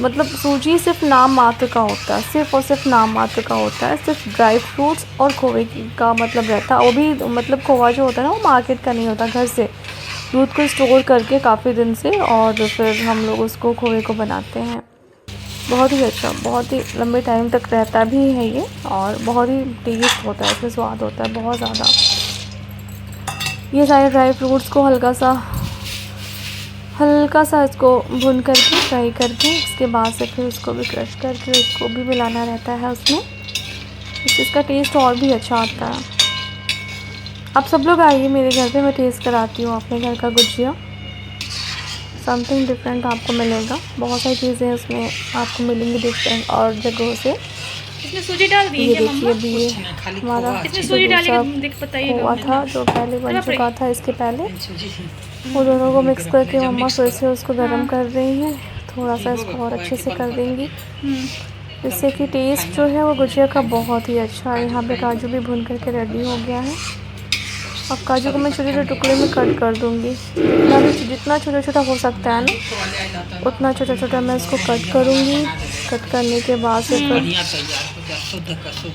मतलब सूजी सिर्फ नाम मात्र का होता है, सिर्फ और सिर्फ नाम मात्र का होता है। सिर्फ ड्राई फ्रूट्स और खोए का मतलब रहता है, वो भी मतलब खोआ जो होता है ना वो मार्केट का नहीं होता, घर से दूध को स्टोर करके काफ़ी दिन से, और फिर हम लोग उसको खोए को बनाते हैं। बहुत ही अच्छा, बहुत ही लंबे टाइम तक रहता भी है ये, और बहुत ही टेस्ट होता है, इसमें स्वाद होता है बहुत ज़्यादा। ये सारे ड्राई फ्रूट्स को हल्का सा इसको भून करके फ्राई करके, इसके बाद से फिर उसको भी क्रश करके उसको भी मिलाना रहता है उसमें, इससे इसका टेस्ट और भी अच्छा आता है। आप सब लोग आइए मेरे घर पे, मैं टेस्ट कराती हूँ अपने घर का गुजिया। समथिंग डिफरेंट आपको मिलेगा, बहुत सारी चीज़ें उसमें आपको मिलेंगी डिफरेंट और जगहों से। इसमें सूजी डाल दी ये है देखिए अभी ये हमारा इसमें सूजी डालेंगे, देख बताइए खोआ था जो पहले बन चुका था, इसके पहले वो दोनों को मिक्स करके मम्मा फिर से उसको गर्म कर रही हैं। थोड़ा सा इसको और अच्छे से कर देंगी, जिससे कि टेस्ट जो है वो गुजिया का बहुत ही अच्छा है। यहाँ पे काजू भी भून करके रेडी हो गया है। अब काजू को मैं छोटे छोटे टुकड़े में कट कर दूँगी, जितना छोटा छोटा हो सकता है ना उतना छोटा छोटा मैं इसको कट करूँगी। कट करने के बाद से फिर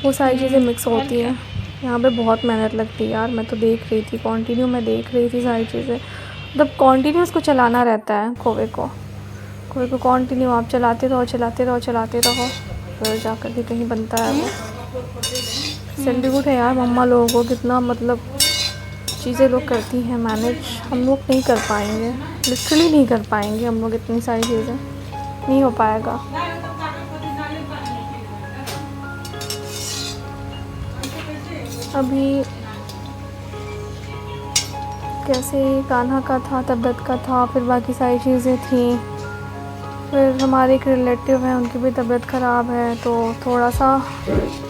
वो सारी चीज़ें मिक्स होती हैं। यहाँ पे बहुत मेहनत लगती है यार, मैं तो देख रही थी कंटिन्यू, मैं देख रही थी सारी चीज़ें, मतलब कंटिन्यू उसको चलाना रहता है। खोए को कंटिन्यू आप चलाते रहो, फिर जा कर के कहीं बनता है वो। सैल्यूट है यार मम्मा लोगों को, कितना मतलब चीज़ें लोग करती हैं मैनेज, हम लोग नहीं कर पाएंगे, लिटरली नहीं कर पाएंगे हम लोग, इतनी सारी चीज़ें नहीं हो पाएगा। अभी कैसे कान्हा का था, तबीयत का था, फिर बाकी सारी चीज़ें थी, फिर हमारे एक रिलेटिव हैं उनकी भी तबीयत ख़राब है, तो थोड़ा सा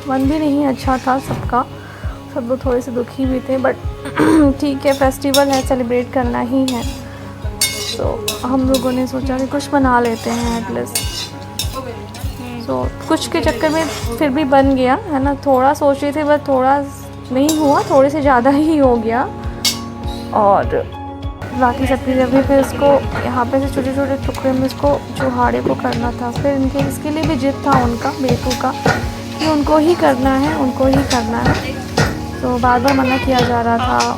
मन भी नहीं अच्छा था सबका, सब लोग थोड़े से दुखी भी थे, बट ठीक है फेस्टिवल है, सेलिब्रेट करना ही है, तो हम लोगों ने सोचा कि कुछ बना लेते हैं एटलीस्ट। तो कुछ के चक्कर में फिर भी बन गया है ना, थोड़ा सोच रहे थे बस थोड़ा नहीं हुआ, थोड़े से ज़्यादा ही हो गया, और बाकी सब चीज़ें भी फिर इसको यहाँ पे से छोटे छोटे टुकड़े में इसको चूहाड़े को करना था। फिर इनके इसके लिए भी जिद था उनका, बेटू का, कि उनको ही करना है, तो बार बार मना किया जा रहा था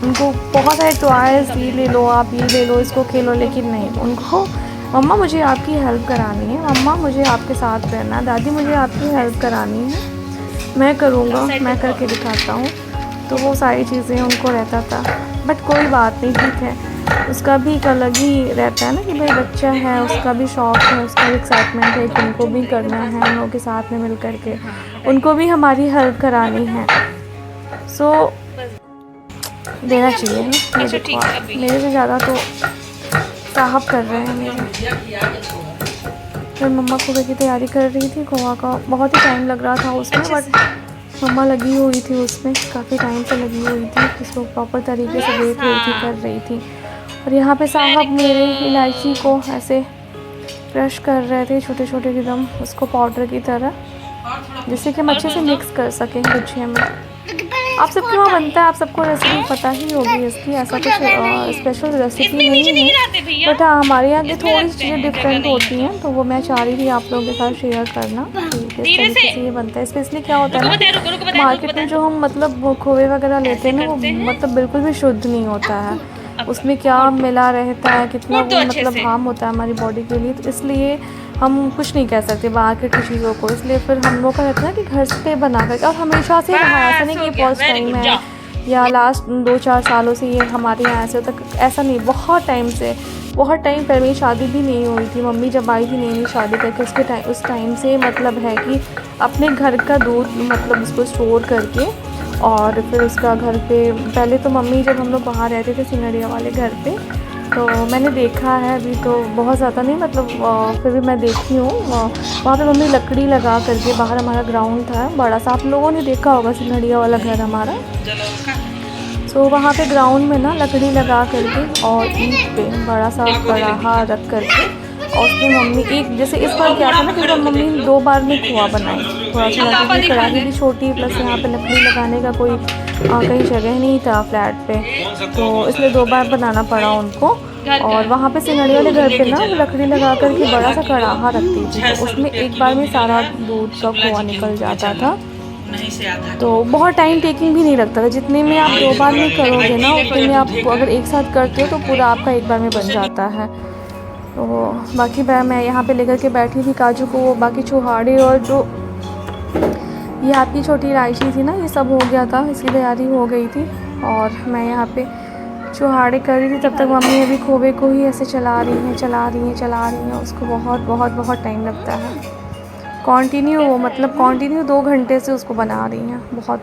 उनको। बहुत सारे टॉयज़, ये ले लो, आप ये ले लो, इसको खेलो, लेकिन नहीं, उनको मम्मा मुझे आपकी हेल्प करानी है, मम्मा मुझे आपके साथ रहना, दादी मुझे आपकी हेल्प करानी है, मैं करूँगा, मैं करके दिखाता हूँ। तो वो सारी चीज़ें उनको रहता था, बट कोई बात नहीं, ठीक है, उसका भी एक अलग ही रहता है ना कि भाई बच्चा है, उसका भी शौक़ है, उसका भी एक्साइटमेंट है कि उनको भी करना है, हम लोगों के साथ में मिल कर के उनको भी हमारी हेल्प करानी है, सो देना चाहिए। ये देखो मेरे से ज़्यादा तो साहब कर रहे हैं मेरे। फिर मम्मा खोए की तैयारी कर रही थी, खोआ का बहुत ही टाइम लग रहा था उसमें, बट मम्मा लगी हुई थी उसमें, काफ़ी टाइम से लगी हुई थी, इसको प्रॉपर तरीके से देख रही थी, कर रही थी। और यहाँ पे साहब मेरे इलायची को ऐसे क्रश कर रहे थे छोटे छोटे एकदम, उसको पाउडर की तरह, जिससे कि हम अच्छे से मिक्स कर सकें गुजिया में। आप सबके वहाँ बनता है, आप सबको रेसिपी पता ही होगी इसकी, ऐसा कुछ स्पेशल रेसिपी नहीं है, बट हाँ हमारे यहाँ की थोड़ी सी चीज़ें डिफरेंट होती हैं, तो वो मैं चाह रही थी आप लोगों के साथ शेयर करना कि किस तरीके से ये बनता है। स्पेशली क्या होता है ना, मार्केट में जो हम मतलब खोए वगैरह लेते हैं ना, वो मतलब बिल्कुल भी शुद्ध नहीं होता है, उसमें क्या मिला रहता है, कितना वो मतलब हार्म होता है हमारी बॉडी के लिए, तो इसलिए हम कुछ नहीं कह सकते मार्केट की चीज़ों को। इसलिए फिर हम लोग का रहता है कि घर से बना कर, और हमेशा से रहा, ऐसा नहीं कि फर्स्ट टाइम है या लास्ट 2-4 सालों से ये हमारे यहाँ ऐसे तक, ऐसा नहीं, बहुत टाइम पहले मेरी शादी भी नहीं हुई थी, मम्मी जब आई थी नई शादी करके उस टाइम से मतलब है कि अपने घर का दूध मतलब उसको स्टोर करके, और फिर उसका घर पे पहले तो मम्मी जब हम लोग बाहर रहते थे सिंगड़िया वाले घर पे, तो मैंने देखा है, अभी तो बहुत ज़्यादा नहीं मतलब फिर भी मैं देखी हूँ, वहाँ पे मम्मी लकड़ी लगा करके, बाहर हमारा ग्राउंड था बड़ा सा, आप लोगों ने देखा होगा सिंगड़िया वाला घर हमारा, तो वहाँ पे ग्राउंड में ना लकड़ी लगा करके और ईंट पे बड़ा सा कढ़ाहा रख करके, और उसमें मम्मी एक जैसे इस बार क्या था ना कि मम्मी 2 बार में खोआ बनाई, थोड़ा सा क्योंकि कढ़ाई भी छोटी, प्लस यहाँ पे लकड़ी लगाने का कोई कहीं जगह नहीं था फ्लैट पे, तो इसलिए 2 बार बनाना पड़ा उनको। घर का और है। वहाँ पे सिंगड़ी वाले घर पे ना वो लकड़ी लगा कर के बड़ा सा कढ़ाहा रखती थी, तो उसमें एक बार में सारा दूध का खोआ निकल जाता था। तो बहुत टाइम टेकिंग भी नहीं लगता था, जितने में आप 2 बार में करोगे ना उतने में आप अगर एक साथ करते हो तो पूरा आपका एक बार में बन जाता है। तो बाकी मैं यहाँ पे लेकर के बैठी थी काजू को, बाकी छुहाड़े और जो ये आपकी छोटी इलायची थी ना, ये सब हो गया था, इसकी तैयारी हो गई थी। और मैं यहाँ पे छुहाड़े कर रही थी, तब तक मम्मी अभी खोबे को ही ऐसे चला रही हैं। उसको बहुत बहुत बहुत टाइम लगता है कंटिन्यू, मतलब कंटिन्यू 2 घंटे से उसको बना रही हैं बहुत।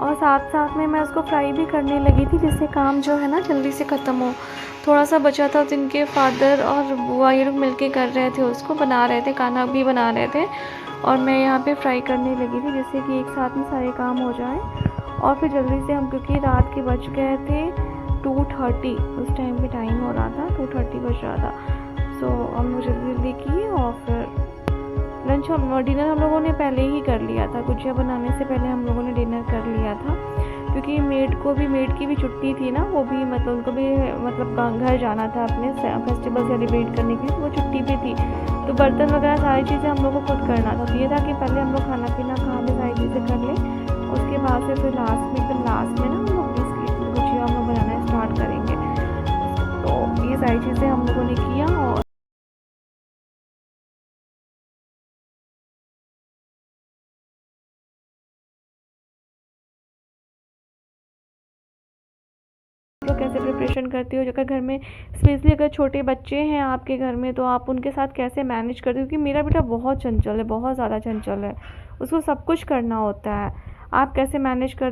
और साथ साथ में मैं उसको फ्राई भी करने लगी थी, जिससे काम जो है ना जल्दी से ख़त्म हो। थोड़ा सा बचा था तो इनके फादर और बुआ ये लोग मिलके कर रहे थे, उसको बना रहे थे, खाना भी बना रहे थे और मैं यहाँ पे फ्राई करने लगी थी, जिससे कि एक साथ में सारे काम हो जाएं। और फिर जल्दी से हम, क्योंकि रात के बज गए थे 2:30, उस टाइम पे टाइम हो रहा था 2:30 बज रहा था। सो हम लोग जल्दी जल्दी किए और फिर लंच डिनर हम लोगों ने पहले ही कर लिया था। गुजिया बनाने से पहले हम लोगों ने डिनर कर लिया था, क्योंकि मेड की भी छुट्टी थी ना, वो भी मतलब उनको भी मतलब घर जाना था अपने फेस्टिवल सेलिब्रेट करने के लिए, तो वो छुट्टी पे थी। तो बर्तन वगैरह सारी चीज़ें हम लोग को खुद करना था। तो ये था कि पहले हम लोग खाना पीना खा ले, सारी चीज़ें कर ले, उसके बाद से फिर लास्ट में ना हम लोग इसकी गुजिया हम लोग बनाना स्टार्ट करेंगे। तो ये सारी चीज़ें हम लोगों ने किया और तो कैसे प्रिपरेशन करती हो, अगर घर में स्पेशली अगर छोटे बच्चे हैं आपके घर में, तो आप उनके साथ कैसे मैनेज करते हो? क्योंकि मेरा बेटा बहुत चंचल है, बहुत ज़्यादा चंचल है, उसको सब कुछ करना होता है। आप कैसे मैनेज करते